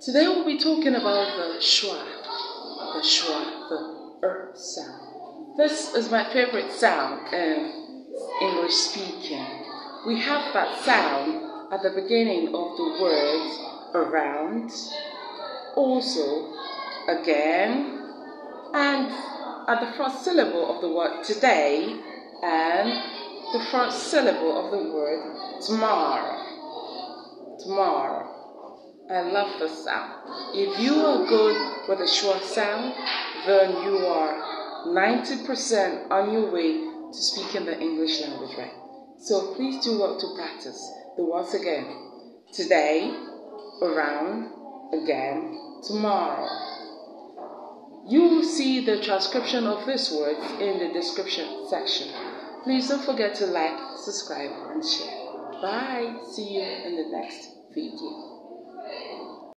Today we'll be talking about the schwa, the sound. This is my favorite sound in English speaking. We have that sound at the beginning of the words around, also, again, and at the first syllable of the word today, and the first syllable of the word tomorrow. Tomorrow. I love this sound. If you are good with the schwa sound, then you are 90% on your way to speaking the English language right. So please do work to practice the words again. Today, around, again, tomorrow. You will see the transcription of these words in the description section. Please don't forget to like, subscribe, and share. Bye. See you in the next video.